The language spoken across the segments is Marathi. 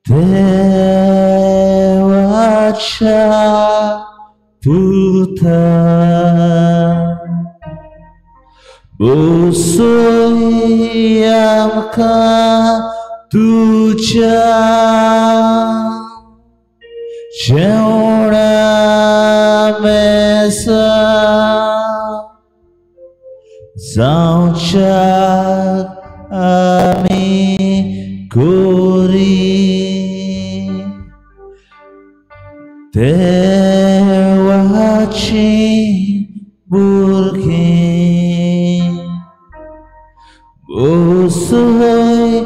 देवाच्या पुता बोसोई आमकां तुझ्या जेवणा मेसा जावच्याक आमी गोरी देवाची भुरगीं बोसोय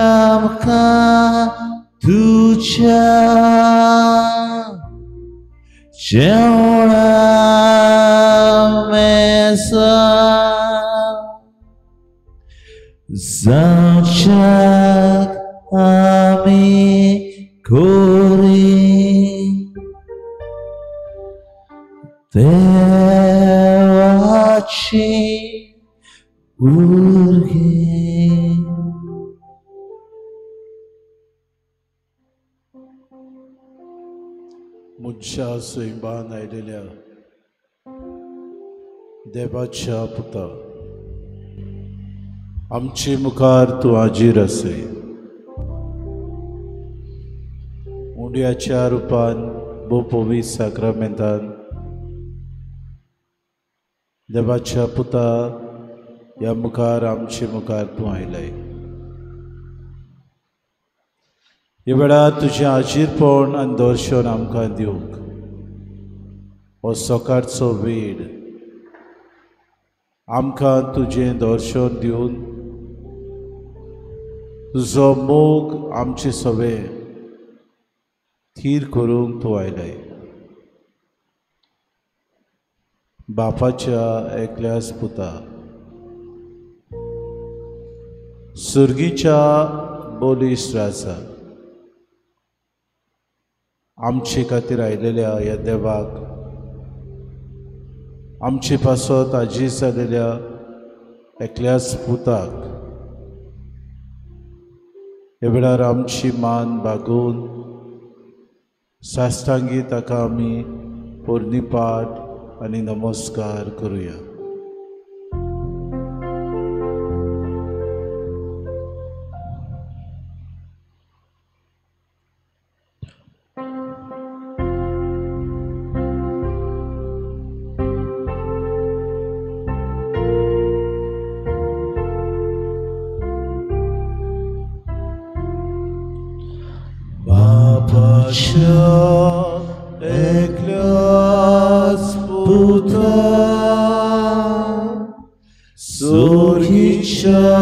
आमकां तुझ्या जेवणा मेसा जावच्याक आमी गोरी देवाची भुरगीं. मुझ्या सैमान आयलेल्या देवाच्या पुता आमचे मुखार तूं हाजीर आसय. उंड्याच्या रुपान भोवपवीस साक्रामेंतान देवाच्या पुता ह्या मुखार आमचे मुखार तूं आयलाय. ह्या वेळार तुजें हाजीरपण आनी दर्शन आमकां दिवंक हो सकाळचो वेळ आमकां तुजें दर्शन दिवन तुजो मोग आमचे सगळे थीर करूंक तूं आयलाय. बापाच्या एकल्याच पुता सुर्गीच्या बोलीस राजा आमचे खातीर आयलेल्या ह्या देवाक आमचे पासत हाजीर जालेल्या एकल्याच पुताक ह्या वेळार आमची मान बागोवन साश्टांगी ताका आमी पोरनीपाट आनी नमस्कार करुया. बापाच्या एकल्याच पुता सुर्गीच्या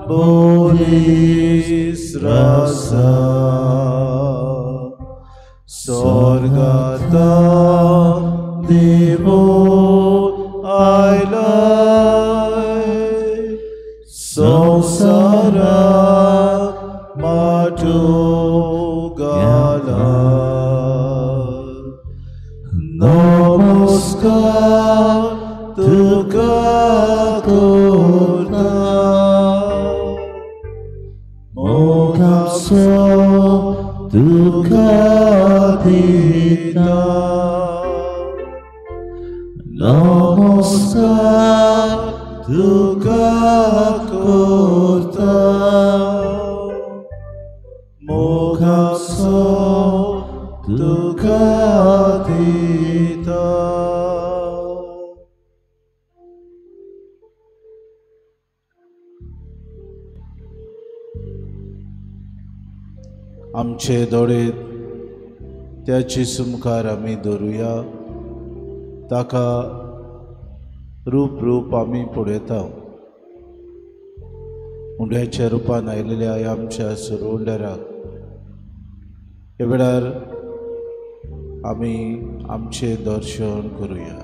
बोलीस राजा स्वर्गांता देवून आयलाय संवसाराक माटूं घाला. नमस्कार तुका करता मोगाचो तुका दिता. नमस्कार तुका करता मोगाचो तुका दिता. आमचे दोळे त्या जेसू मुखार आमी दवरुया. ताका रूप रूप आमी पळयता. उंड्याच्या रुपान आयलेल्या ह्या आमच्या सुरवंडराक ह्या वेळार आमी आमचे दर्शन करुया.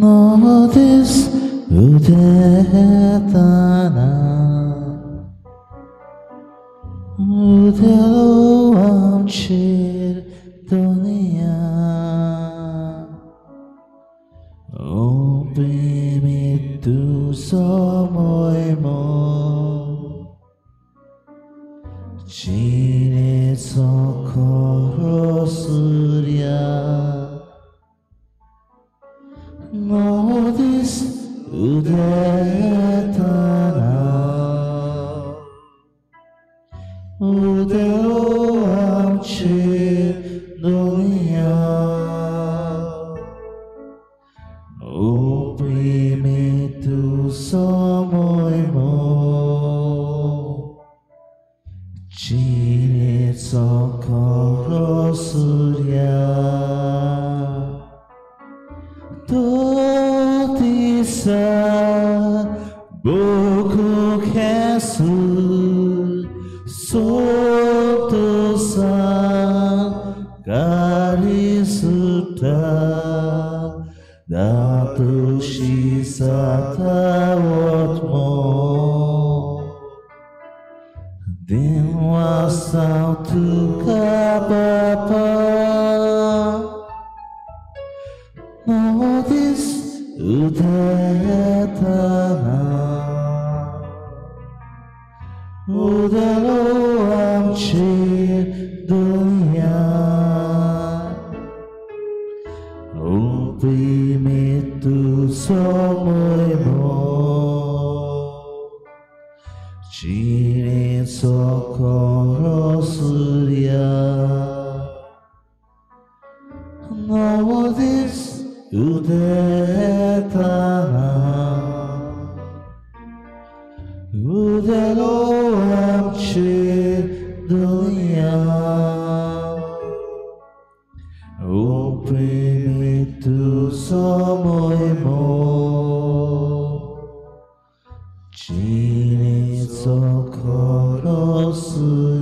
어디서 우대했다나 우대로 멈출 돈이야 오비미 두서 모이모 진에서 걸었으랴 어디서 우대했다나 우대로 함칠 노이야 오비미 두서 모이모 진에서 걸었으랴 어디서 목국했을 소도산 가리스다 나도 시사타웠모電話 sautuka 어디서 우대했다나 우대로 함칠 돈이야 오비미 두서 모이모 진에서 걸었으랴 어디서 우대했다나 우대로 함칠 돈이야 오비미 두서 모이모 진에서 걸었으랴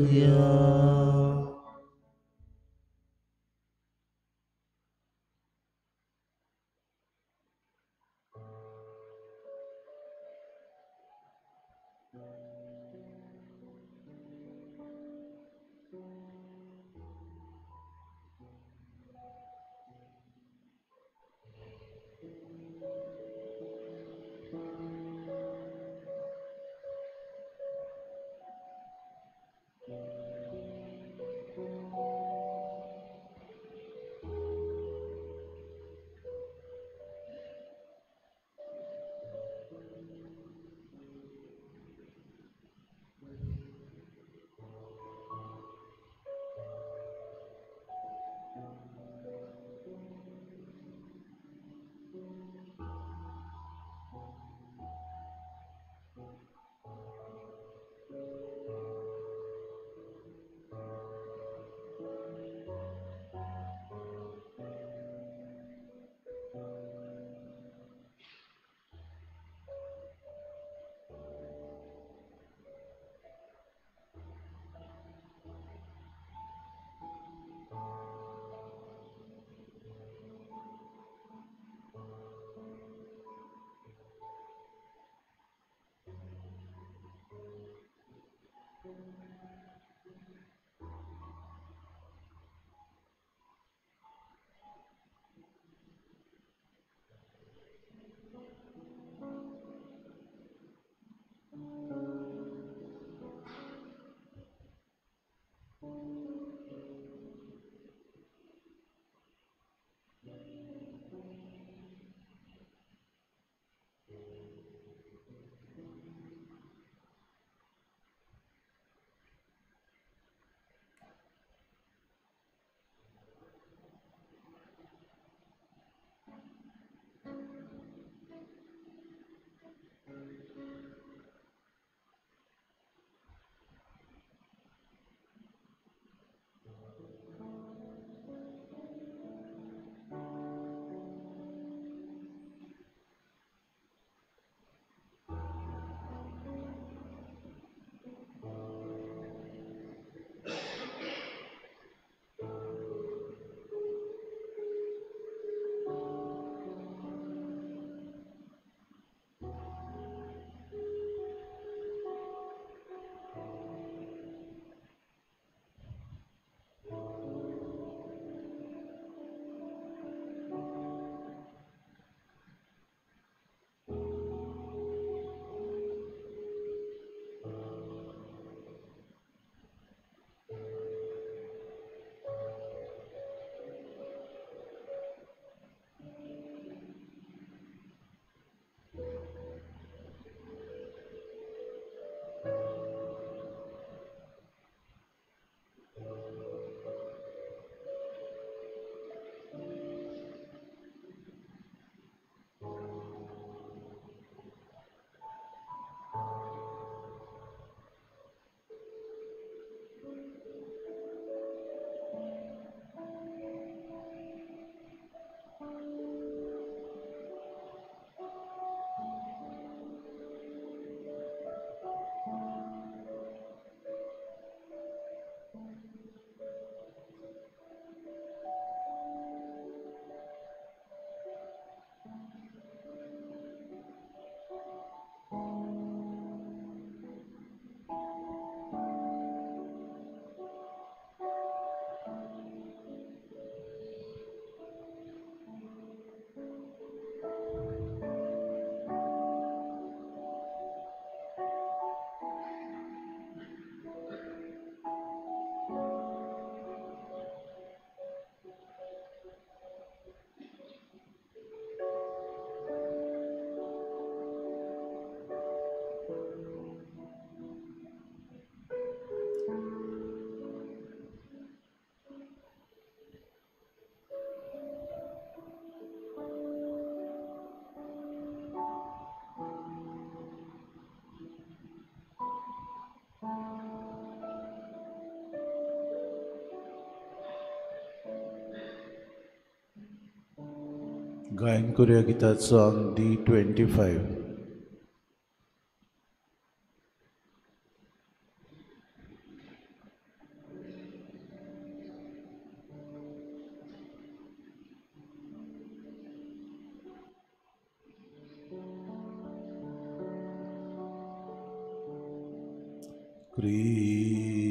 गायन करूया गिताचो सॉंग D25.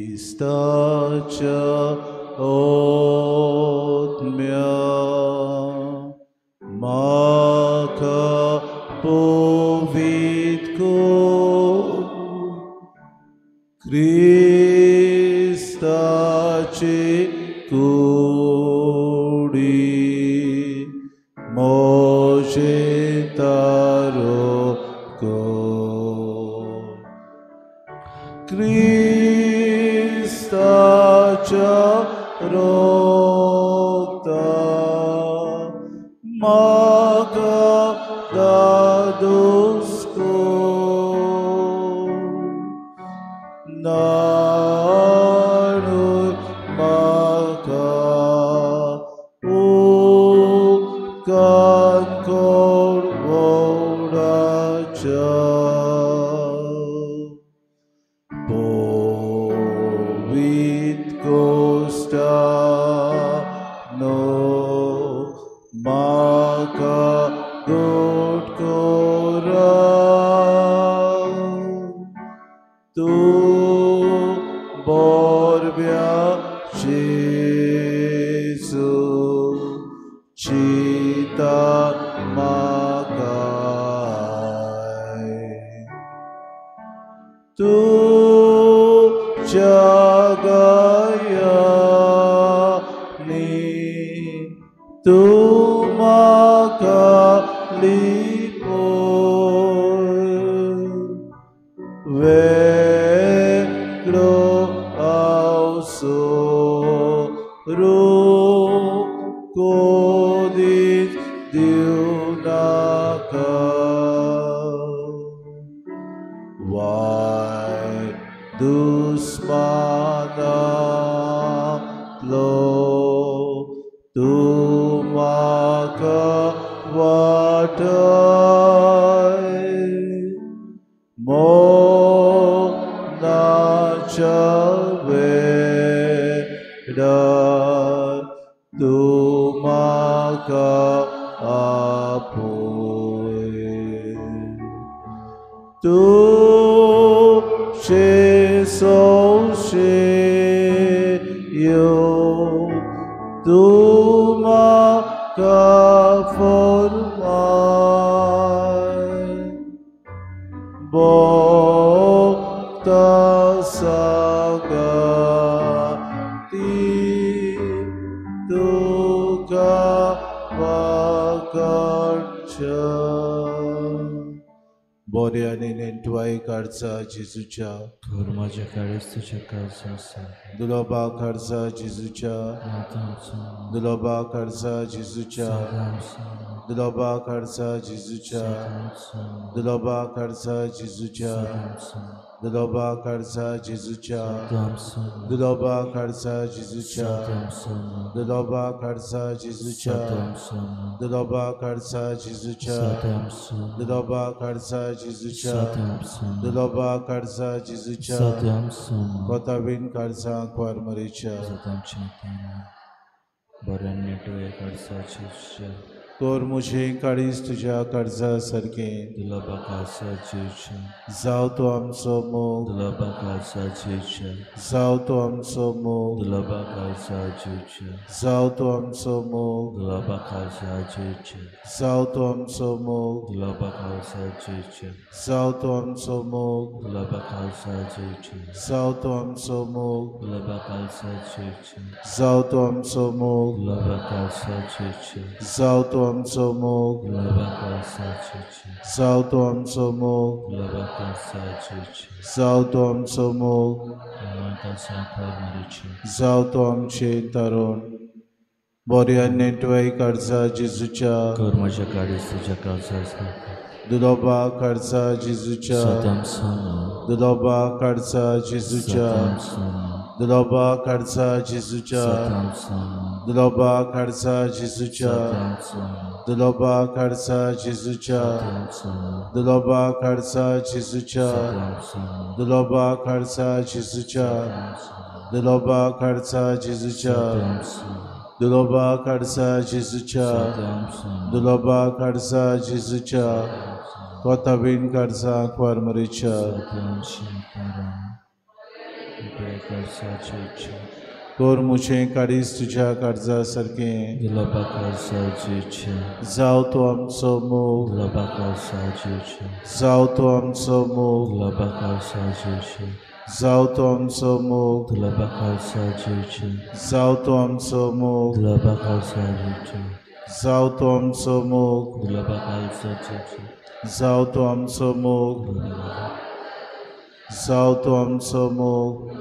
Christaच्या ओतम्या म्हाका पोवीत कर. क्रिस्ताची कुडी मोजे तारो कर. Cristaच्या रोक्ता म्हाका दादोस कर. नाणूय म्हाका उपकार कर व्हडाच्या. Povit costano म्हाका गोड करा. तूं बोरब्या जेजू चिता म्हाकाय. तुझ्या गयानी तूं म्हाका लिपोय. वेगळो हांव सोडूंक कोदीच दिवनाका. वायट दुस्मानांतलो तूं म्हाका वाटाय. मोनाच्या वेळार तूं म्हाका आपोय. तुझे संशयो तूं म्हाका फर्माय. भोगता सांगाती तुका वाकडच्या. बरे आनी नेटवाय काडचा जेजूच्या. कर म्हाज्या काळीज तुज्या काळजा आसा. दुलोबा काडचा जेजूच्या. दुलोबा काडचा जेजूच्या. दुलोबा काडचा जेजूच्या. दुलोबा काडचा जेजूच्या. दुलोबा काडचा जेजूच्या. दुलोबा काडचा जेजूच्या. दुलोबा काडचा जेजूच्या. दुलोबा काडचा जेजूच्या. दुलोबा काडचा जेजूच्या. दुलोबा काडचा जेजूच्या. कोताबीन काडचा क्वारमरीच्या. बऱ्यान नेटवे काडचा जेजूच्या. कोर मुझे काळीज तुझ्या काळजा सारकें. दुलोबा काळजा जेजूच्या. जाव तो आमचो मोग. दुलोबा काळजा जेजूच्या. जाव तो आमचो मोग. दुलोबा काळजा जेजूच्या. जाव तो आमचो मोग. दुलोबा काळजा जेजूच्या. जाव तो आमचो मोग. दुलोबा काळजा जेजूच्या. जाव तो आमचो मोग. दुलोबा काळजा जेजूच्या. जाव तो आमचो मोग. दुलोबा काळजा जेजूच्या. जाव तो आमचो मोग. दुलोबा काळजा जेजूच्या. जाव तो आमचो मोग. दुलोबा काळजा जेजूच्या. जाव तो आमचो मोग. दुलोबा काळजा जेजूच्या. जाव तो आमचो मोग. काळजा क्वारमरीच्या. जाव तो आमचे तारण. बऱ्या नेटवाय काडचा जेजूच्या. कर म्हाज्या काळीज तुज्या काळजा आसा. दुलोबा काडचा जेजूच्या. सदाम सोनो. दुलोबा काडचा जेजूच्या. सदाम सोनो. Daloba Karsa Jesucha, Satam Sama, Daloba Karsa Jesucha, Satam Sama, Daloba Karsa Jesucha, Satam Sama, Daloba Karsa Jesucha, Satam Sama, Daloba Karsa Jesucha, Daloba Karsa Jesucha, Satam Sama, Daloba Karsa Jesucha, Satam Sama, Daloba Karsa Jesucha, Kotabin Karsa Kwarmaricha, Satam Shankaram, Bekarsa Chicha, Kormuche Karis Tuja Karza Sarke, Dilabakarsa Chicha, Zautuam Somu, Dilabakarsa Chicha, Zautuam Somu, Dilabakarsa Chicha, Zautuam Somu, Dilabakarsa Chicha, Zautuam Somu, Dilabakarsa Chicha, Zautuam Somu, Dilabakarsa Chicha, Zautuam Somu, Zautuam Somu,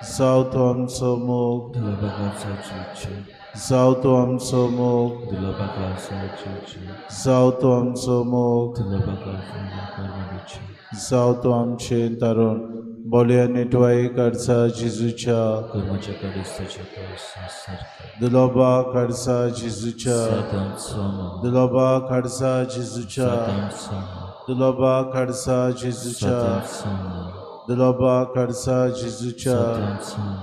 Zautuam Somu, Dilabakarsa Chicha, Zautuam Somu, Dilabakarsa Chicha, Zautuam Somu, Dilabakarsa Karmaricha, Zautuam Chintarun, Bolia Nitwai Karsa Jizucha, Karmachakarista Chakarsa Sarka, Diloba Karsa Jizucha, Satam Sama, Diloba Karsa Jizucha, Satam Sama, Diloba Karsa Satam Jizucha, Sama, Diloba Karsa Jizucha, Satam Sama,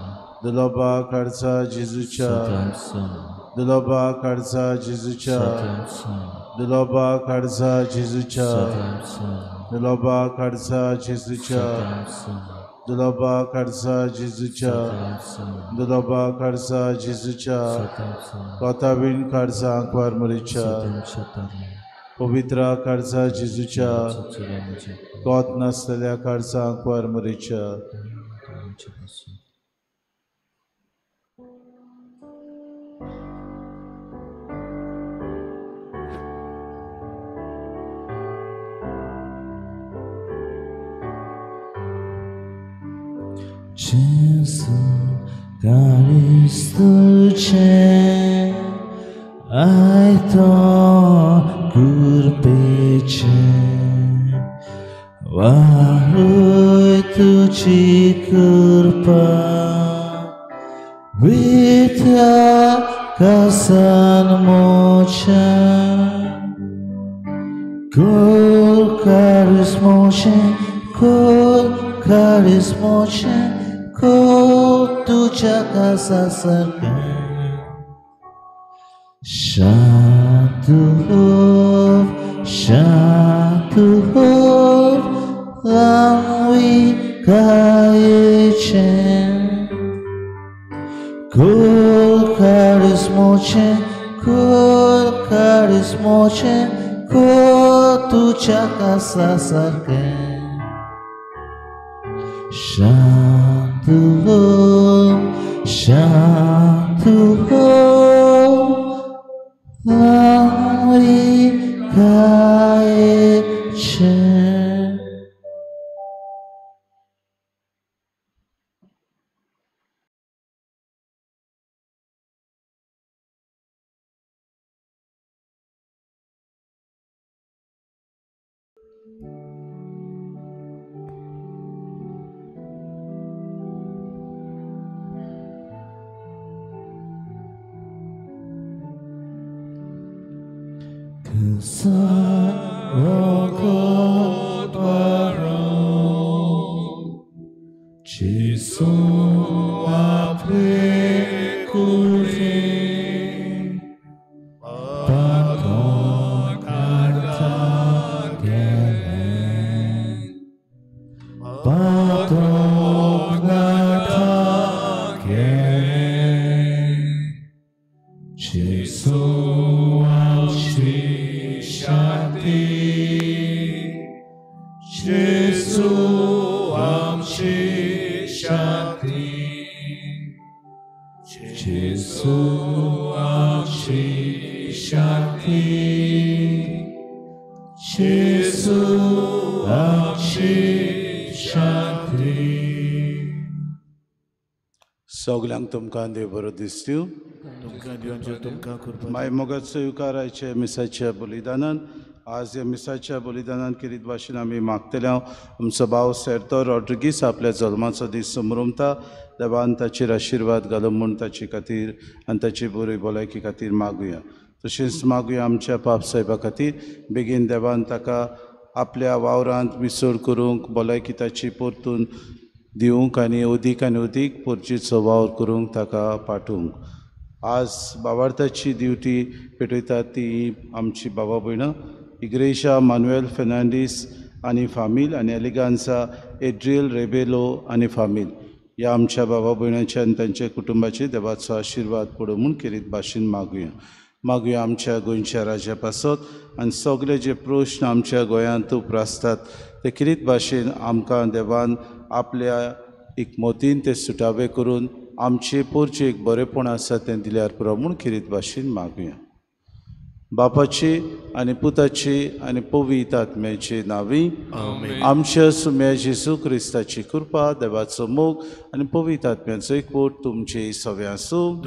Diloba Karsa Jizucha, Satam Sama, Diloba Karsa Jizucha, Satam Sama, Diloba Karsa Jizucha, Satam Sama, Diloba Karsa Jizucha, Satam Sama, Diloba Karsa Jizucha, Satam Sama, Diloba Karsa Jizucha, Satam Sama, Kotabin Karsa Kwarmaricha, Satam Chataram, Pavitra Karsa Jizucha, Satam Chataram, Kot Nastalya Karsa Kwarmaricha, Jesus, Karistuce, ai to kurpece, varui tu ci kurpa, vitya kasan mocha, kur karismoche, kur karismoche, kur tu kasa sarka. Shatu langwi kaichen, kul karismoche, kul tu kasa sarka. Shatu langwi kaichen. Kesaroko Dwaro Jesu apre kurve Paton kata gelen Paton kata gelen Jesu Jesu amshi shanti, Jesu amshi shanti, Jesu amshi shanti. Soglang tumkan de borodistiu, Tumka dianjur tumka kurban. Mai mogat suyukara iche misache bulidanan, आज ह्या मिसाच्या बलिदानान किरीत भाशेन आमी मागतले आमचो भाव सेर्तो रॉड्रिगीस आपल्या जल्माचो दीस समरुमता. देवान ताचेर आशिर्वाद घालूं म्हूण ताचे खातीर आनी ताची बरी भलायकी खातीर मागुया. तशेंच मागुया आमच्या पाप साहेबा खातीर बेगीन देवान ताका आपल्या वावरांत मिसळ करूंक भलायकी ताची परतून दिवंक आनी अदीक परचेचो वावर करूंक ताका पाठोवंक. आज भावार्थाची ड्युटी पेटयतात ती आमची भावा भयणां इग्रेशा मानुएल फेर्नांडीस आनी फामील आनी एलिगांसा एड्रियल रेबेलो आनी फामील ह्या आमच्या भावा भयणांच्या आनी तांच्या कुटुंबाची देवाचो आशिर्वाद पडो म्हूण किरीत भाशेन मागुया आमच्या गोंयच्या राज्या पासत आनी सगळे जे प्रश्न आमच्या गोंयांत उप्रासतात ते किरीत भाशेन आमकां देवान आपल्या एक मोतीन ते सुटावे करून आमचे पोरचे एक बरेपण आसा तें दिल्यार पुरो म्हूण किरीत भाशेन मागुया. बापाची आनी पुताची आनी पवित्र आत्म्याची नांवी आमच्या सुम्या जेजू क्रिस्ताची कृपा देवाचो मोग आनी पवित्र आत्म्याचो एकवट तुमचे सगळ्या आसूं.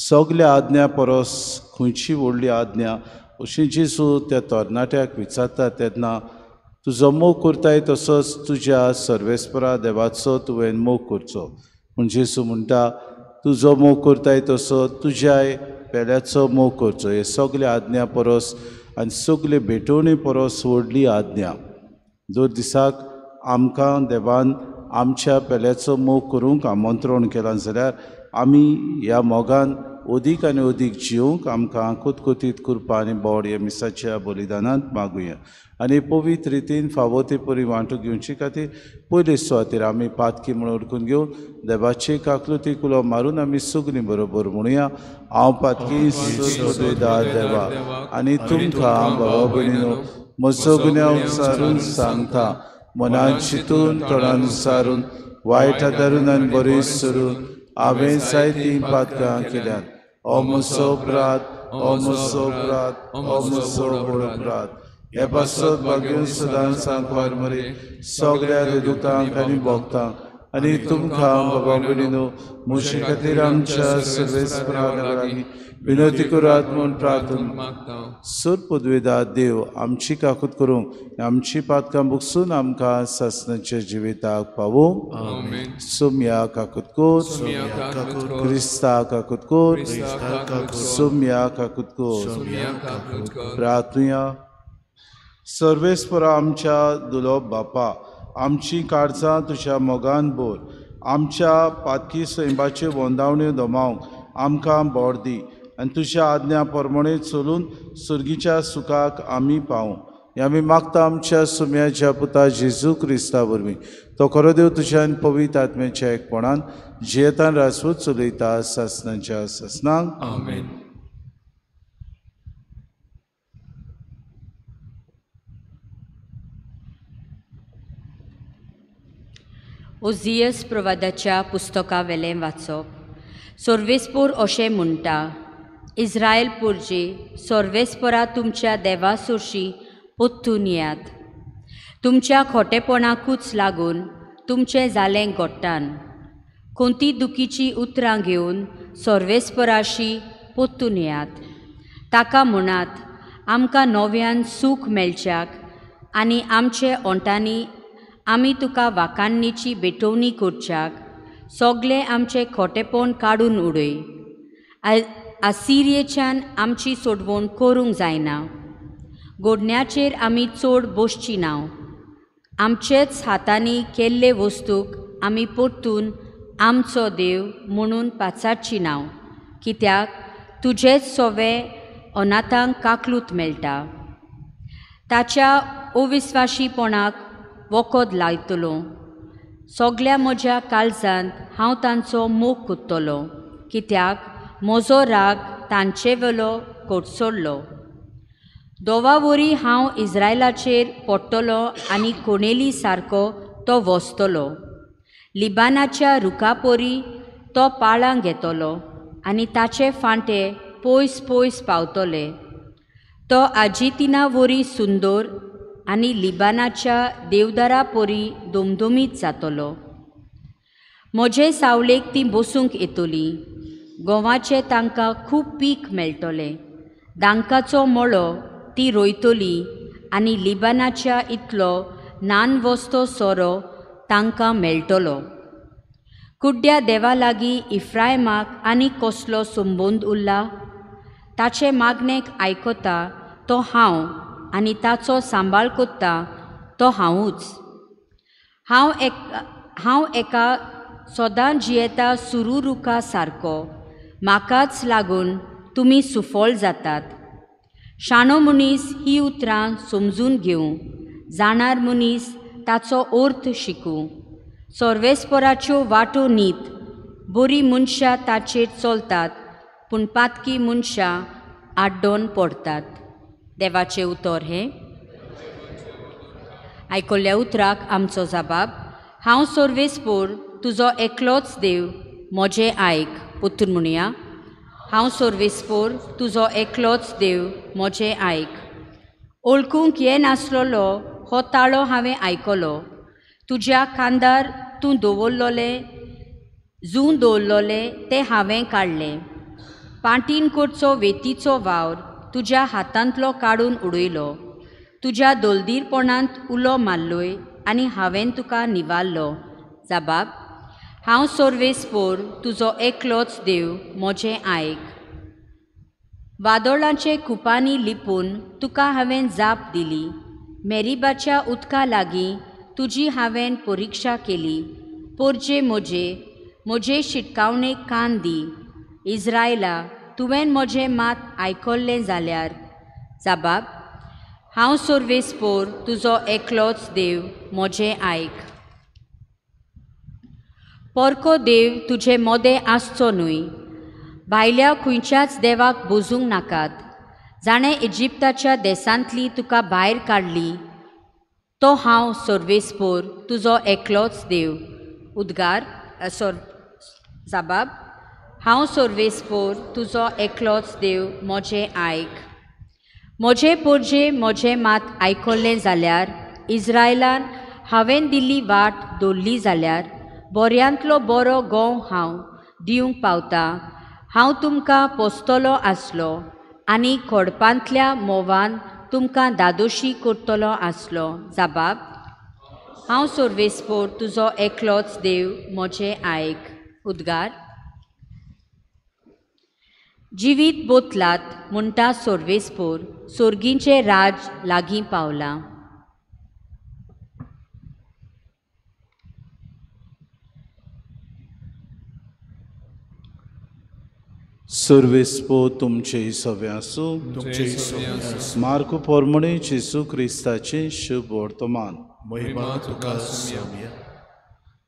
सगल्या आज्ञा परस खंयची व्हडली आज्ञा अशी जेजू त्या तरणाट्याक विचारता तेन्ना तुजो मोग करताय तसोच तुज्या सर्वेस्परा देवाचो तुवें मोग करचो. पूण जेजू म्हणटा तुजो मोग करताय तसो तुज्याय पेल्याचो मोग करचो. हे सगळे आज्ञा परस आनी सगळे भेटोवणी परस व्हडली आज्ञा. दर दिसाक आमकां देवान आमच्या पेल्याचो मोग करूंक आमंत्रण केलां जाल्यार आमी ह्या मोगान अदीक आनी अदीक जिवंक आमकां कोतकोतीत कृपा आनी बोड ह्या मिसाच्या बलिदानांत मागुया. आनी पवित्र रितीन फावो ती परी वांटून घेवचे खातीर पयले सुवातेर आमी पातकी म्हणून उडकून घेवन देवाची काकलुती कुलो मारून आमी सगळीं बरोबर म्हणुया. हांव पातकी सोदयता देवा आनी तुमकां भावा भयणीनो म्हजो गुन्यांव विचारून सांगता. मनान चिंतून तोंडान विचारून वायट आदारून आनी बरी सरून हांवें जायतीं पातकां केल्यात. हो म्हजो अपराध, हो म्हजो अपराध, हो म्हजो व्हड अपराध. हे पासत भाग्यून सदांच सांगवार मरे सगळ्या दुतांक आनी भोगतांक आनी तुमकां बाबा भयणीनो म्हजे खातीर आमच्या सर्वेस्पराक लागीं विनंती करात म्हूण प्रार्थना मागता. सर पदवेदार देव आमची काकूत करूंक आमची पातकां भुगसून आमकां सासणाच्या जिविताक पावूंक. सोम्या काकूत कोर, क्रिस्ता काकूत कोर, सोम्या काकूत कोर. प्रार्थना. सर्वेस्परा आमच्या दुलोब बापा आमची काळजां तुज्या मोगान भर. आमच्या पातकी सैमाचे वंदावण्यो दोमावंक आमकां बोड दी आनी तुज्या आज्ञा प्रमाणे चलून सुर्गीच्या सुखाक आमी पावूं. हें आमी मागता आमच्या सुम्याच्या पुता जेजू क्रिस्ता वरवीं. तो खरो देव तुज्या आनी पवित्र आत्म्याच्या एकपणान जियेतान राजपूत चलयता सासणाच्या सासणांक. आमेन. ओजियस प्रवादाच्या पुस्तका वेलें वाचप. सर्वेस्पोर अशें म्हणटा, इस्रायल पोरजे सर्वेस्परा तुमच्या देवा सुरशी पोत्तून येयात. तुमच्या खोटेपणाकूच लागून तुमचें जालें गोट्टान. कोणती दुखीची उतरां घेवन सर्वेस्पराशी पोत्तून येयात. ताका म्हणात आमकां नव्यान सूख मेळच्याक आनी आमचे ओंटांनी आमी तुका वाकान्नीची बेटवणी करच्याक सगळे आमचे खोटेपण काडून उडय. आसिरियेच्यान आमची सोडवण करूंक जायना. गोडण्याचेर आमी चड बसची नाव. आमचेच हातांनी केल्ले वस्तूक आमी परतून आमचो देव म्हणून पाचारची नाव. कित्याक तुजेच सोवे अनाथांक काकलूत मेळटा. ताच्या अविस्वाशीपणाक वखद लायतलो. सगळ्या म्हज्या काळजांत हांव तांचो मोग कोत्तलो. कित्याक म्हजो राग तांचे वेलो कोडसोडलो. दोवा वरी हांव इस्रायलाचेर पडटलो आनी कोणेली सारको तो वसतलो. लिबानाच्या रुखा परी तो पाळां घेतलो आनी ताचे फांटे पयस पयस पावतले. तो आजितिना वरी सुंदर आनी लिबानाच्या देवदारा परी दोमदोमीत जातलो. म्हजे सावळेक ती बसूंक येतली. गंवाचे तांकां खूब पीक मेळटलें. दांकाचो मळो ती रोयतली आनी लिबानाच्या इतलो नान वस्तो सोरो तांकां मेळटलो. कुड्ड्या देवा लागीं इफ्रायमाक आनी कसलो संबंद उरला? ताचे मागणेक आयकता तो हांव आनी ताचो सांबाळ कोत्ता तो हांवूच. हांव एका सदां जियेता सुरुरुका सारको, म्हाकाच लागून तुमी सुफळ जातात. शाणो मनीस ही उतरां समजून घेवं, जाणार मनीस ताचो अर्थ शिकूं. सर्वेस्पराच्यो वाटो नीत, बरी मनशां ताचेर चलतात, पूण पातकी मनशां आड्डोन पडटात. देवाचें उतर हें. आयकल्ल्या उतराक आमचो जबाब: हांव सर्वेस्पर तुजो एकलोच देव, म्हजें आयक. पुत्र म्हणुया: हांव सर्वेस्पर तुजो एकलोच देव, म्हजें आयक. ओळखूंक येनासलोलो हो ताळो हांवें आयकलो. तुज्या कांदार तूं दवरलोलें, जूं दवरलोलें तें हांवें काडलें. पांटीन करचो वेतीचो वावर तुज्या हातांतलो काडून उडयलो. तुज्या दोलदीरपणांत उलो मारलोय आनी हांवें तुका निवारलो. जबाब: हांव सर्वेस्पर तुजो एकलोच देव, म्हजें आयक. वादोळांचे कुपांनी लिपून तुका हांवें जाप दिली. मेरीबाच्या उदका लागीं तुजी हांवें परिक्षा केली. पोरजे म्हजे शिटकावणेक कान दी. इस्रायला, तुवें म्हजें मात आयकल्लें जाल्यार. जबाब: हांव सर्वेस्पर तुजो एकलोच देव, म्हजें आयक. पोरको देव तुजे मोदें आसचो न्हय. भायल्या खंयच्याच देवाक बोजूंक नाकात. जाणें इजिप्ताच्या देसांतली तुका भायर काडली, तो हांव सर्वेस्पर तुजो एकलोच देव. उद्गार जबाब: हांव सर्वेस्पर तुजो एकलोच देव, म्हजें आयक. म्हजे पोरजे म्हजें मात आयकल्लें जाल्यार. इस्रायलान हांवें दिल्ली वाट दवरली जाल्यार. बऱ्यांतलो बरो गोव हांव दिवंक पावता. हांव तुमकां पोसतलो आसलो आनी खोडपांतल्या मोवान तुमकां दादोशी करतलो आसलो. जबाब: हांव सर्वेस्पर तुजो एकलोच देव, म्हजें आयक. उद्गार जिवीत बोतलात म्हणटा सर्वेस्पर, सोर्गींचें राज लागीं पावलां. सर्वेस्पो तुमचे सवे आसूं. मार्कू पोरमणे जेसू क्रिस्ताचें शुभ वर्तमान.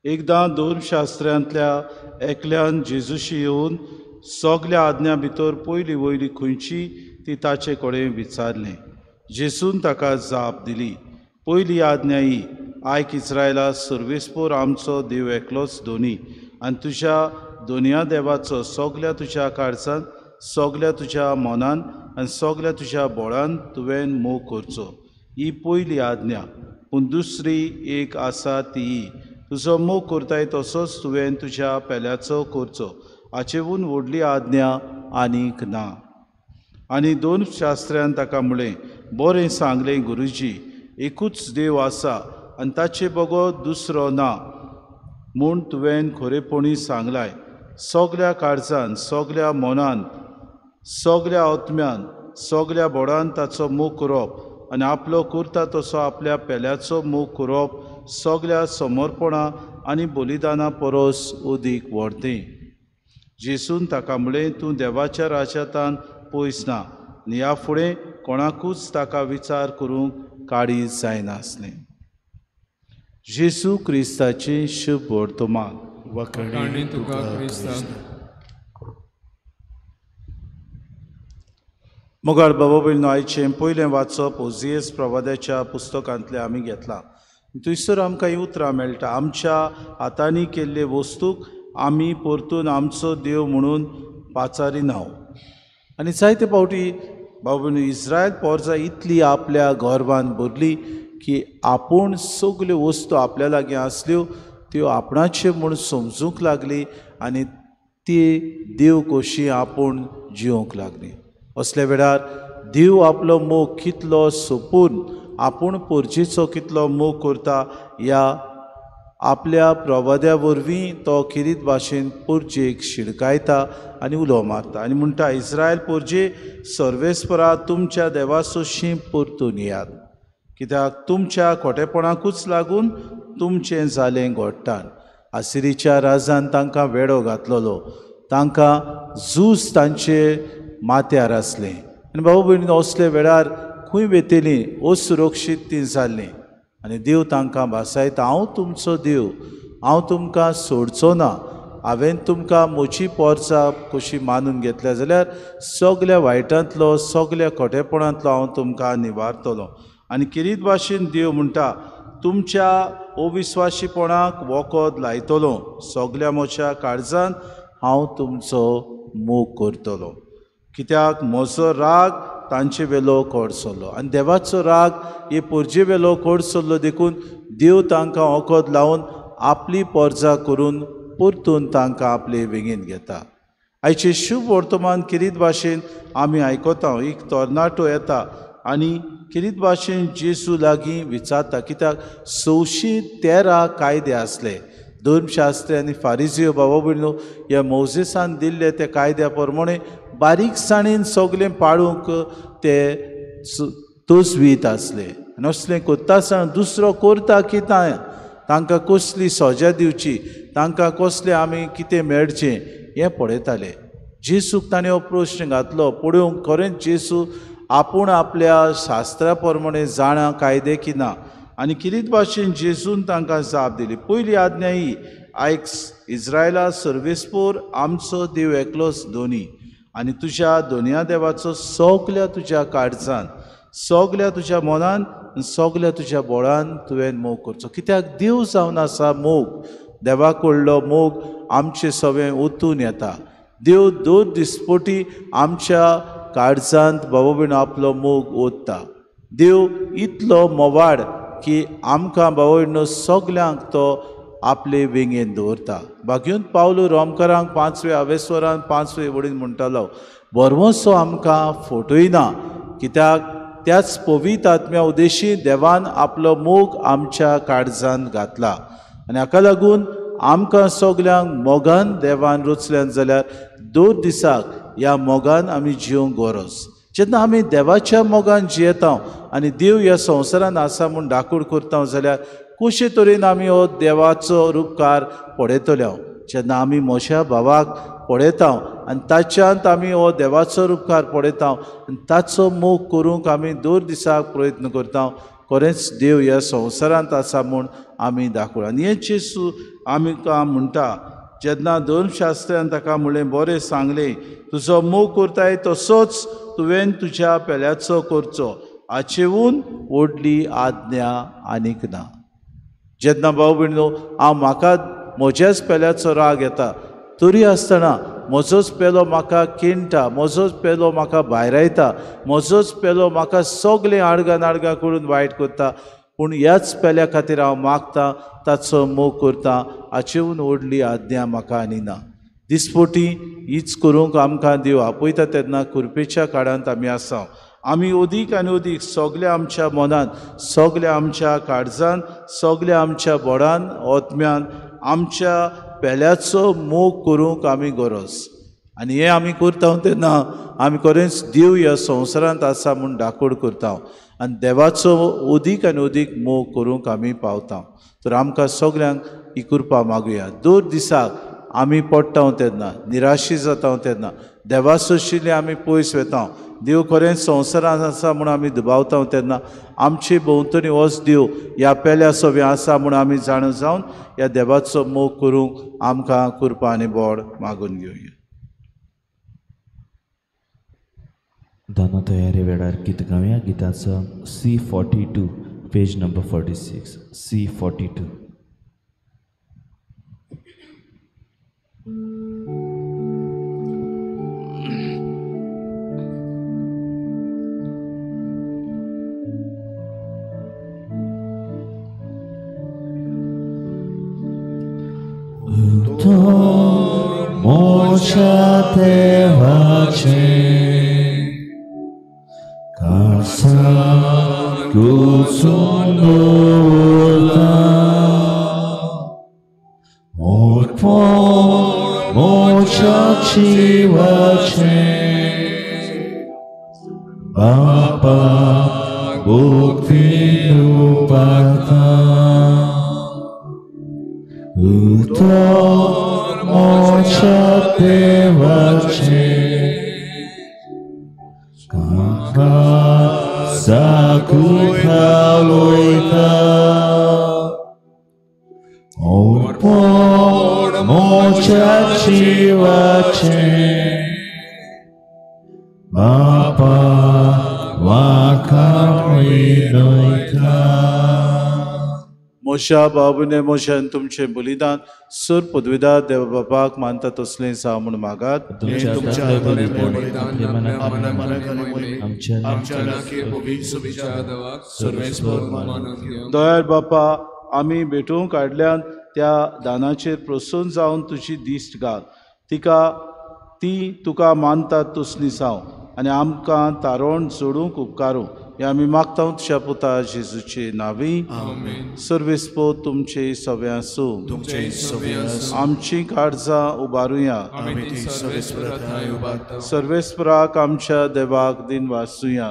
एकदां दोन शास्त्र्यांतल्या एकल्यान जेजूशी येवन सगल्या आज्ञा भितर पयली वयली खंयची ती ताचे कडेन विचारलें. जेसून ताका जाप दिली: पयली आज्ञा ही, आयक इस्रायला, सर्वेस्पर आमचो देव एकलोच धोनी आनी तुज्या दोनया देवाचो सगल्या तुज्या काळजांत, सगल्या तुज्या मनान आनी सगल्या तुज्या बळान तुवें मोग करचो. ही पयली आज्ञा. पूण दुसरी एक आसा ती, तुजो मोग करताय तसोच तुवें तुज्या पेल्याचो करचो. हाचेहून व्हडली आज्ञा आनीक ना. आनी दोन शास्त्र्यान ताका म्हळें: बरें सांगलें गुरुजी, एकूच देव आसा आनी ताचे बगो दुसरो ना म्हूण तुवें खरेपणी सांगलाय. सगल्या काळजान, सगल्या मनान, सगल्या आत्म्यान, सगल्या बोडान ताचो मोग करप आनी आपलो करता तसो आपल्या पेल्याचो मोग करप सगल्या समर्पणा आनी बलिदाना परस अदीक व्हडतें. जेसून ताका म्हळें: तूं देवाच्या राज्यांतान पयस ना. आनी ह्या फुडें कोणाकूच ताका विचार करूंक काडीज जायनासलें. जेसू क्रिस्ताचें शुभ वर्तमान. वखणी तुका क्रिस्ता. मोगाळ बाबा भयणीनो, आयचें पयलें वाचप ओजियस प्रवाद्याच्या पुस्तकांतलें आमी घेतलां. थंयसर आमकां ही उतरां मेळटा: आमच्या हातांनी केल्ले वस्तूक आमी परतून आमचो देव म्हणून पाचारिनाव. आनी जायते फावटी बाबा भयणीनो, इस्रायल पोरजां इतली आपल्या गर्वान भरली की आपूण सगल्यो वस्तू आपल्या लागीं आसल्यो त्यो आपणाच्यो म्हूण समजूंक लागली आनी ती देव कशी आपूण जिवंक लागली. असल्या वेळार देव आपलो मोग कितलो सोपून आपूण पोरचेचो कितलो मोग करता ह्या आपल्या प्रवाद्या वरवीं तो किरीत भाशेन पोरचेक शिडकायता आनी उलो मारता आनी म्हणटा, इस्रायल पोरजे सर्वेस्परा तुमच्या देवाचो शींप परतून येयात, कित्याक तुमच्या खोटेपणाकूच लागून तुमचें जालें घोडटाण. आसिरीच्या राजान तांकां वेडो घातलोलो, तांकां झूज तांचे माथ्यार आसलें आनी भाऊ भयण असले वेळार खंय वेतेलीं असुरक्षीत तीं जाल्लीं. आनी देव तांकां भासायता, हांव तुमचो देव, हांव तुमकां सोडचो ना. हांवें तुमकां म्हजी पोरसां कशी मानून घेतल्या जाल्यार सगल्या वायटांतलो सगल्या खोटेपणांतलो हांव तुमकां निवारतलो. आनी किरीत भाशेन देव म्हणटा, तुमच्या अविस्वाशीपणाक वखद लायतलो, सगल्या म्हज्या काळजान हांव तुमचो मोग करतलो. कित्याक म्हजो राग तांचे वेलो कोडसलो आनी देवाचो राग हे पोरजे वेलो कोडसल्लो देखून देव तांकां वखद लावन आपली पोरजां करून परतून तांकां आपले वेगीन घेता. आयचे शुभ वर्तमान किरीत भाशेन आमी आयकता, एक तरणाटो येता आनी किरीत भाशेन जेजू लागीं विचारता, कित्याक 613 कायदे आसले. धर्मशास्त्री आनी फारिजियो भाव भयणो ह्या मोजेसान दिल्ले ते कायद्या प्रमाणे बारीकसाणेन सगलें पाळूंक ते तोजवीत आसले. आनी असलें कोत्ता आसतना दुसरो करता कितें, तांकां कसली सजा दिवची, तांकां कसलें आमी कितें मेळचें हें पळयताले. जेजूक ताणें हो प्रश्न घातलो, पळोवंक खरेंच जेजू आपूण आपल्या शास्त्रा प्रमाणे जाणा कायदे की ना. आनी किरीत भाशेन जेजून तांकां जाप दिली. पयली आज्ञा ही, आयक इस्रायला सर्वेस्पोर आमचो देव एकलोच धोनी आनी तुज्या दोनया देवाचो सगल्या तुज्या काळजान, सगल्या तुज्या मनान, सगल्या तुज्या बोळान तुवें मोग करचो. कित्याक देव जावन आसा मोग. देवा कडलो मोग आमचे सगळें ओतून येता. देव 2 दिसपोटी आमच्या काळजांत भाव भयण आपलो मोग ओतता. देव इतलो मोवाड की आमकां भाव भयणो सगल्यांक तो आपले वेंगेन दवरता. भाग्यूंत पावलो रोमकारांक 5वें आवेस्वरान 5वें वडीन म्हणटालो, बरवोसो आमकां फोटोयना, कित्याक त्याच पवित्र आत्म्या उदेशी देवान आपलो मोग आमच्या काळजांत घातला. आनी हाका लागून आमकां सगल्यांक मोगान देवान रचल्यान जाल्यार 2 दिसाक ह्या मोगान आमी जिवंक गरज. जेन्ना आमी देवाच्या मोगान जियेता आनी देव ह्या संवसारान आसा म्हूण दाखोड करता जाल्यार कशे तरेन आमी हो देवाचो उपकार पळयतले. जेन्ना आमी म्हज्या भावाक पळयता आनी ताच्यात आमी हो देवाचो उपकार पळयता आनी ताचो मोग करूंक आमी 2 दिसाक प्रयत्न करता, खरेंच देव ह्या संवसारांत आसा म्हूण आमी दाखोड. आनी हें जेजू आमकां म्हणटा, जेन्ना धर्मशास्त्रान ताका म्हणलें, बरें सांगलें, तुजो मोग करताय तसोच तुवें तुज्या पेल्याचो करचो, हाचेवून व्हडली आज्ञा आनीक ना. जेन्ना भाव भयणो हांव म्हाका म्हज्याच पेल्याचो राग येता, तरी आसतना म्हजोच पेलो म्हाका किणटा, म्हजोच पेलो म्हाका भायरायता, म्हजोच पेलो म्हाका सगलें आडगां करून वायट करता, पूण ह्याच पेल्या खातीर हांव मागतां, ताचो मोग करता, हाचेवून व्हडली आज्ञा म्हाका आनी ना. दिसपोटी हीच करूंक आमकां देव आपयता. तेन्ना कुरपेच्या काळांत आमी आसा. आमी अदीक आनी अदीक सगल्या आमच्या मनान, सगल्या आमच्या काळजान, सगल्या आमच्या बोडान, ओतम्यान आमच्या पेल्याचो मोग करूंक आमी गरज. आनी हें आमी करता तेन्ना आमी खरेंच देव ह्या संवसारांत आसा म्हूण दाखोड करता आनी देवाचो अदीक आनी अदीक मोग करूंक आमी पावता. तर आमकां सगल्यांक ही कृपा मागुया. 2 दिसाक आमी पडटा तेन्ना, निराशी जाता तेन्ना, देवा सोशिल्ले आमी पयस वेता, देव खरेंच संवसारांत आसा म्हूण आमी दुबावता तेन्ना आमचे भोंवतणी होच देव ह्या पेल्या सव्या आसा म्हूण आमी जाणून जावन ह्या देवाचो मोग करूंक आमकां कृपा आनी बोड मागून घेवया. दाना तयारी वेळार गीत गावया. गिताचो C42, पेज नंबर 46. C42. मोच्या देवाचे वचून दवरता ओटपण मोच्या जिवाचें बापा भक्ती उपाता उतर मोच्या देवाचें काका साकुथा लोयता ओटपण मोच्या जिवाचें बापा मोशा बाबूने मोशान तुमचे बलिदान सुर पदवीदार देव बापाक मानता तसलें सा म्हूण मागात. दयाळ बापा आमी भेटूंक काडल्यान त्या दानाचेर प्रसन्न जावन तुजी दिश्ट घाल. ती तुका मानतात तसली जावं आनी आमकां तारोण जोडूंक उपकारूं हें आमी मागता तुज्या पुता जेजूचे नांवी. सर्वेस्पो तुमचे सव्या आसूं. आमची काळजां उबारुया. सर्वेस्पराक आमच्या देवाक दिन वाचुया.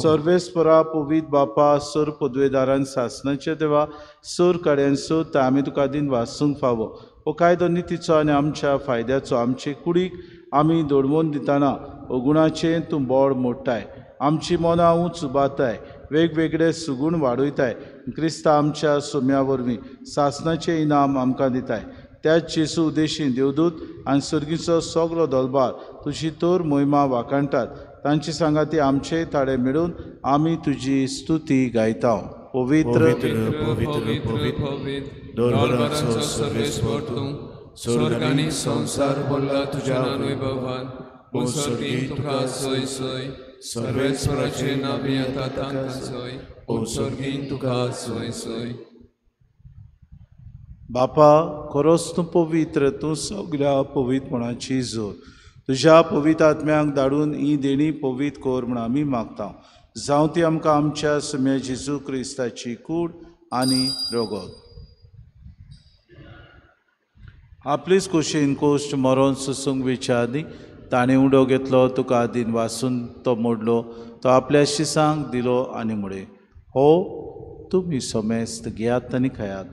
सर्वेस्परा पवित बापा सर पदवेदारान सासणाच्या देवा सर कड्यांचो ते आमी तुका दिन वाचूंक फावो. हो कायदो नितीचो आनी आमच्या फायद्याचो आमचे कुडीक आमी दडवून दितना अगुणाचें तूं बोड मोडटाय. आमची मनां उंच उबारताय. वेगवेगळे सुगूण वाडयताय. क्रिस्ता आमच्या सोम्या वरवीं सासणाचें इनाम आमकां दिताय. त्याच जेसू उदेशीं देवदूत आनी सर्गीचो सगलो दलबार तुजी तोर मोहिमा वाखाणटात. तांची सांगाती आमचे ताळे मेळून आमी तुजी स्तुती गायता. पवित्र दोरवराचो सर्वेस्वर तूं स्वर्गांनी संसार भरला तुज्या वैभवान. ओ सर्गीं तुका सय सय सर्वेस्वराचे नावी आतां तांकां सय. ओ सर्गीं तुका सय सय. बापा खरोच तूं पवित्र. तूं सगळ्या पवित्रपणाची जोर. तुज्या पवित्र आत्म्याक धाडून ही देणी पवित्र कोर म्हूण आमी मागता. जावं ती आमकां आमच्या सम्या जेजू क्रिस्ताची कूड आनी रोगोत. आपलीच खोशेन कोश्ट मरोन सुसूंक विचारली. ताणें उडो घेतलो तुका आदीन वाचून तो मोडलो. तो आपल्या शिसांक दिलो आनी म्हळे हो तुमी सोमेस्त घेयात आनी खायात.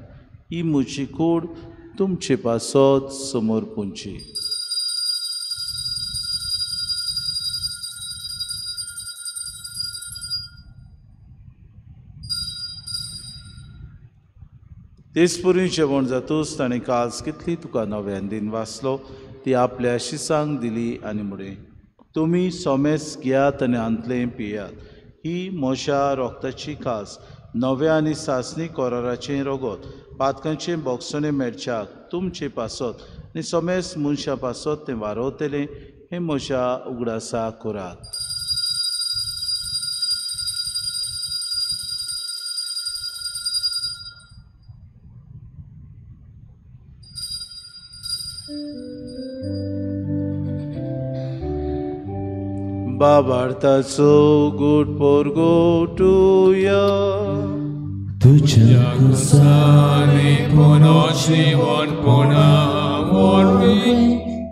ही म्हजी कूड तुमचे पासत समोर पुंची. तेचपुरी जेवण जातूच ताणें कास कितली तुका नव्यान दिन वाचलो ती आपल्या शिसांक दिली आनी म्हळें तुमी सोमेस घेयात आनी आंतलें पियात. ही म्हज्या रोगताची कास नव्या आनी सासणी कोराराचें रोगोत. पातकांचें बोगसोणें मेळच्याक तुमचे पासत आनी सोमेस मनशा पासत तें वारोवतलें हें म्हज्या उगडासा करात. बाबार्थाचो गूड पोरगोटुया तुझ्या कुसानी पोनोची वनपोना वनवी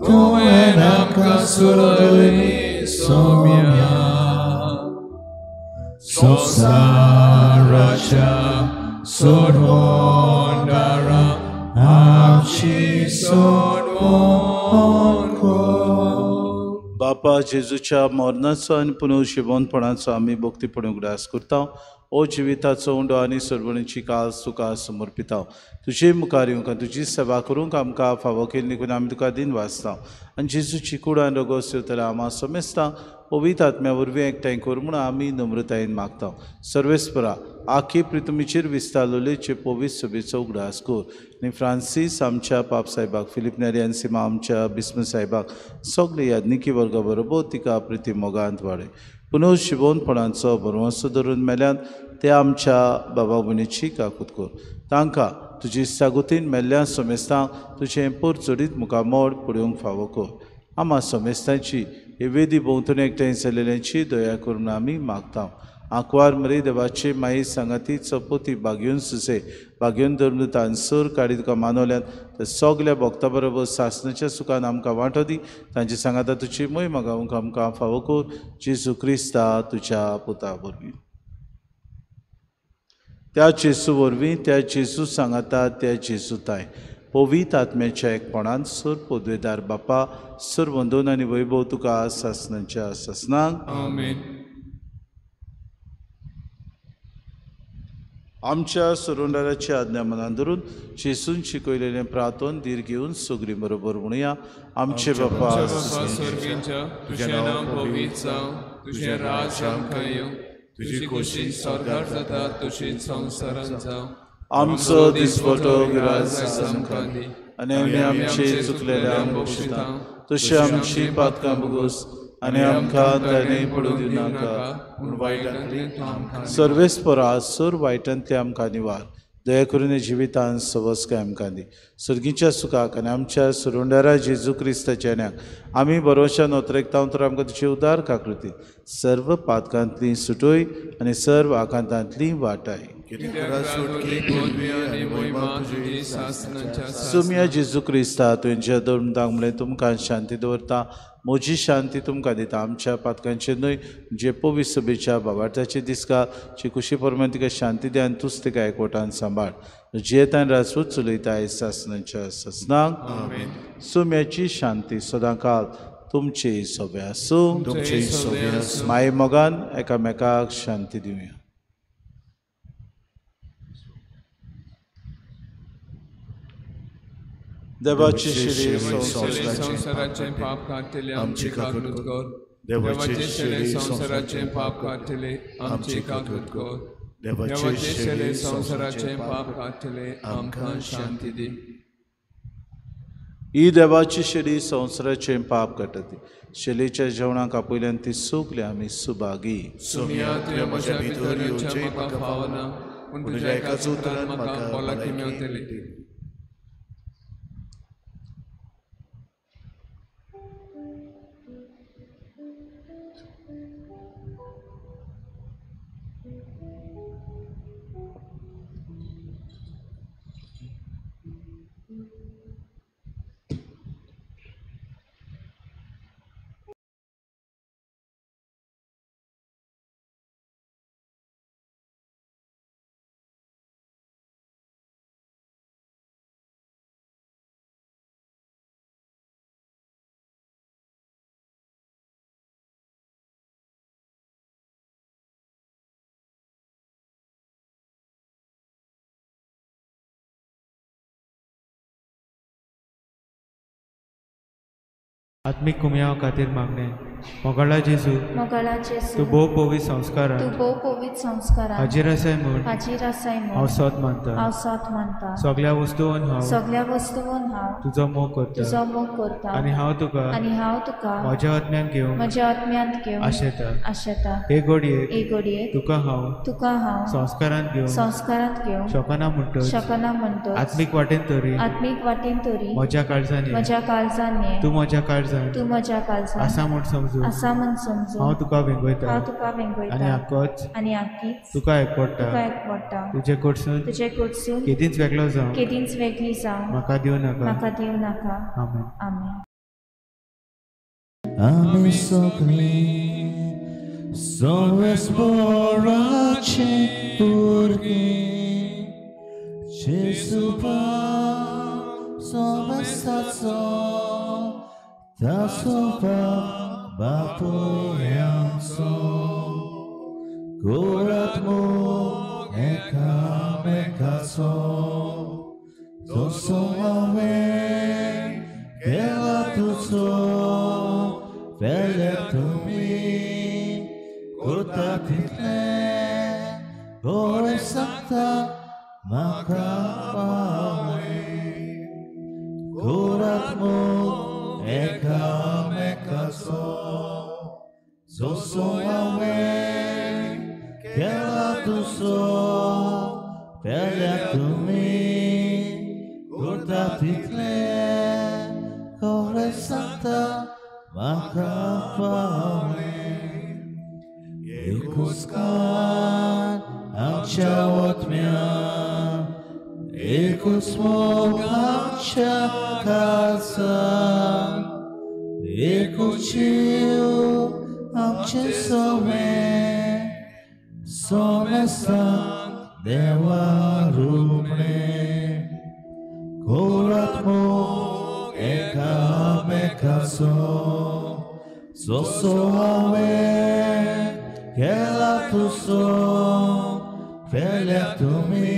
तुवें आमकां सुरयली सोम्या. संवसाराच्या सोडवणदारा आमची सोडवण कर. बापा जेजूच्या मरणाचो आनी पुनर्जिवनपणाचो आमी भक्तीपणे उगडास करता. ओ जिविताचो उंडो आनी सरवणीची कास तुका समर्पिता. तुजे मुखार येवंक तुजी सेवा करूंक आमकां फावो केली देखून आमी तुका दिन वाचता. आनी जेजूची कूड आनी रोगो सेवतल्या आमा समेस्ता पवित्र आत्म्या वरवीं एकठांय कर म्हूण आमी नम्रतायेन मागता. सर्वेस्परा आखी प्रितुमीचेर विस्तारलोलेचे पवित्र सभेचो उगडास कर. आनी फ्रांसीस आमच्या पाप साहेबाक, फिलिप नेरी आनी सिमा आमच्या बिस्म साहेबाक, सगळे याज्ञिकी वर्गा बरोबर तिका प्रिती मोगांत वाडय. पुनर्जिवनपणाचो बरवंसो धरून मेल्यान ते आमच्या बाबा भयणीची काकूत कर. तांकां तुजी सागुतीन मेल्ल्या समेस्तांक तुजें पर जोडीत मुखामोड पळोवंक फावो कर. आमा समेस्तांची हे वेदी भोंवतणी एकठांय जाल्ल्यांची दया करून आमी मागता. आंकवार मरी देवाची माई सांगाती चपोती बागयून सुसे बागयून धरून तांसूर काडी तुका मानवल्यान ते सगल्या भक्ता बरोबर सासणाच्या सुखान आमकां वांटो दी तांची सांगाता तुजी मोहीम गावूंक आमकां फावो कर जेजू क्रिस्ता तुज्या पुता वरवीं त्या जेजू वरवीं त्या जेजू सांगाता त्या जेजू ताय पवित्र आत्म्याच्या एकपणान सूर पदवेदार बापा सूर वंदन आनी वैभव तुका सासणाच्या सासणांक आमेन. आमच्या सुरोंडाराची आज्ञा मनान धरून जेजून शिकयलेलें प्रार्थन धीर घेवन सगळीं बरोबर म्हणुया. आमचे बापा बापा स्वर्गींच्या तुझें नांव पवित्र जावं तुझें राज आमकां येवं तुजी खोशी स्वर्गार जाता तशीच संवसारांत जावं. आमचो दिसपटो गिराज आमकां दी आनी आमचे चुकलेल्यांक बक्षिता तशें आमची पातकां बगोस आनी आमकां ताणें पडूं दिनाका पूण वायटांतल्यान तूं आमकां सर्वेस्परा सूर वायटांतले आमकां निवार दया करून जिवितांत सवस्काय आमकां दी सर्गीच्या सुखाक आनी आमच्या सुरोंडारा जेजू क्रिस्ताच्या न्याक आमी बरोवशान ओतरेकता तर आमकां तुजी उदार काकृती सर्व पातकांतली सुटोय आनी सर्व आकांतांतली वाटाय. सुम्या जेजू क्रिस्ता तुमच्या धर्मदांक म्हणलें तुमकां शांती दवरता म्हजी शांती तुमकां दिता आमच्या पातकांचेर न्हय जे पवित्र सभेच्या बाबार्थाचे दिसका जी खुशी परमेन तिका शांती दे आनी तूंच तिका एकवटान सांबाळ जियेत आनी राजपूत चलयताय सासणाच्या सासणांक सुम्याची शांती सदांकाळ तुमचे सोबे आसूं माये मोगान एकामेकाक शांती दिवया. देवाची शिरी संवसाराचें पाप काडटले आमची काकूट कर. देवाचे शेळे संवसाराचें पाप काडटले आमची काकूट कर. देवाचे शेळे संवसाराचें पाप काडटले आमकां शांती दी. ही देवाची शिरी संवसाराचें पाप काडटली शेलीच्या जेवणाक आपयल्यान ती सुकली आमी सुभागी. सुमिया तुवें म्हज्या भितर येवचें म्हाका फावना पूण तुज्या एकाच उतरान म्हाका भलायकी मेळटली. आत्मिक कुमया खातीर मागणे मोगाळा जेजू तूं भोव पवित्र संस्कारांत हाजीर आसाय म्हूण हांव सोत मानता. सगळ्या वस्तूंत हांव तुजो मोग करता आनी हांव तुका म्हज्या आत्म्यान घेवन आशेता. हे घडये तुका हांव संस्कारांत घेवन शकना म्हणटच आत्मीक वाटेन तरी म्हज्या काळजांनी तूं म्हज्या काळजांत आसा म्हूण समजून हांव तुका वेंगयता आनी आख्खीच तुका एकवटा. तुजे कडसून केदींच वेगळी जावं म्हाका दिवं नाका. आमेन. आमी सगळीं सोवेस्पोराचे भुरगीं जेजू सोवेस्ताचो ताचो बापूय आमचो गोडात मोग एकामेकाचो जसो हांवें केला तुजो वेल्यार तुमी करता तितलें बरें सांगता म्हाका पावय गोडात मोग एकामेकाचो जसो हांवें केला तुजो वेल्यार तुमी करता तितलें बरें सांगता म्हाका पावय एकूच एकूच मोग आमच्या काळजात, एकूच जीव आमचे सोमे सांग देवा रुमणे. घोरात मोग एकामेकाचो, जसो हांवें केला तुजो, वेल्याक तुमी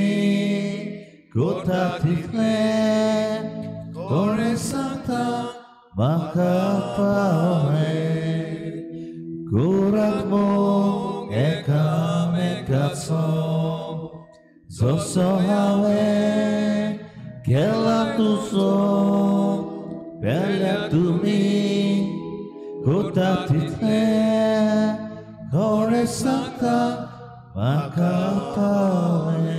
कोता तितलें कोणें सांगता म्हाका पावय. घोरात मोग एकामेकाचो, जसो हांवें केला तुजो, वेल्याक तुमी कोता तितलें कोणें सांगता म्हाका पावय.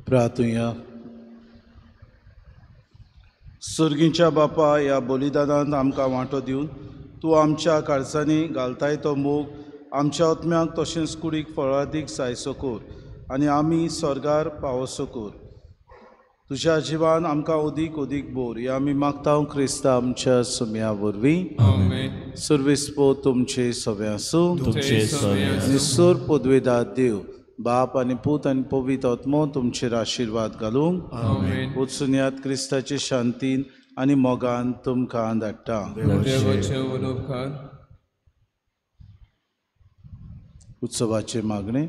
प्रार्थुया. सुर्गीच्या बापा, ह्या बलिदानांत आमकां वांटो दिवन तूं आमच्या काळजांनी घालताय तो मोग आमच्या आत्म्याक तशेंच कुडीक फळादीक जायसो कोर आनी आमी स्वर्गार पावसो कोर. तुज्या जिवान आमकां ओदीक ओदीक बोर हे आमी मागता क्रिस्ता आमच्या सुम्या वरवीं. सर्वेस्पो तुमचे सवे आसूं. निसोर पदवेदार देव बाप आनी पूत आनी पवित्र आत्मो तुमचेर आशिर्वाद घालूंक. वचून यात क्रिस्ताचे शांतीन आनी मोगान तुमकां धाडटा. उत्सवाचे मागणे.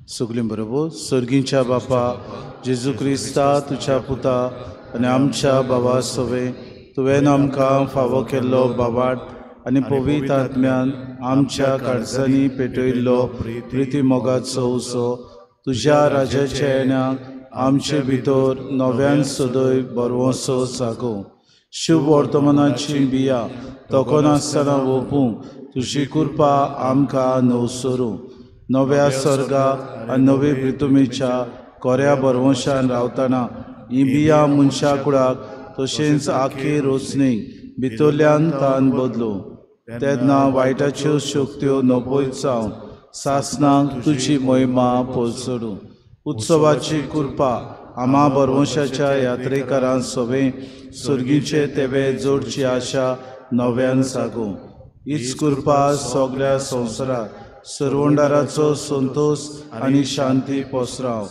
सगलीं बरोबर. सर्गीच्या बापा जेजू क्रिस्ता, तुज्या पुता आनी आमच्या भावा सवे तुवें आमकां फावो केल्लो बाबाड आनी पवित्र आत्म्यान आमच्या काळजांनी पेटयल्लो प्रिती मोगाचो उसो तुज्या राजाच्या येण्याक आमचे भितर नव्यान सदैव बरवोसो जागो. शुभ वर्तमानाची बिया तोकोन आसतना ओपूंक तुजी कृपा आमकां नवसरू. नव्या सर्गा आनी नवे प्रितुमेच्या कोऱ्या बरवंशान रावतना ही बिया मनशा कुळाक तशेंच आखे रोचणेक भितरल्यान तान बदलो. तेन्ना वायटाच्यो शक्त्यो नपयत जावन सासणाक तुजी महिमा पोलसडू. उत्सवाची कृपा आमा बरवंशाच्या यात्रेकारां सवे सुर्गीचे तेवे जोडची आशा नव्यान जागो. हीच कृपा सगळ्या संवसाराक सर्वंडाराचो संतोष आनी शांती पसराव.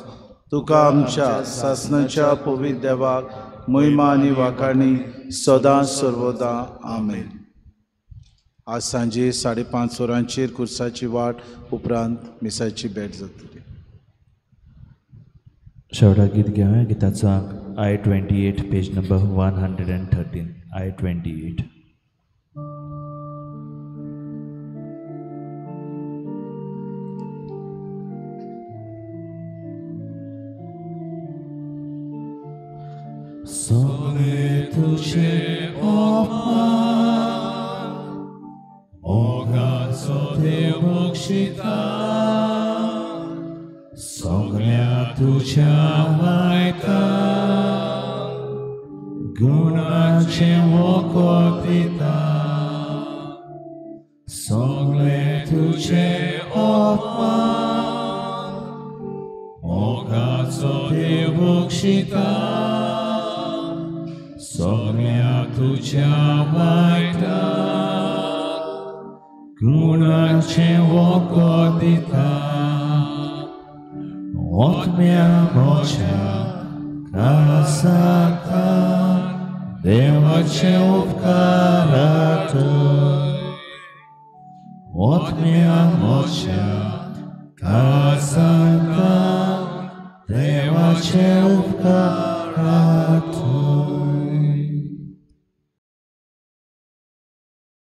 तुका आमच्या सासणाच्या पवित्र देवाक महिमा आनी वाखाणी सदां सर्वदा. आमेन. आज सांजे 5:30 वरांचेर खुर्साची वाट उपरांत मिसाची भेट जातली. शेवटाक गीत घेऊया गिताचो I-28 page number 113 I-28. Sogny tucie opman, Boga co Ty Bóg świta, Sognia tucia majta, Guna Cię okopita, Sogny tucie opman, Boga co Ty Bóg świta, Sognia tucia majta, Guna Cię okopita, Otmia mocia kasaka, Deva Cię upkaratuj. Otmia mocia kasaka, Deva Cię upkaratuj.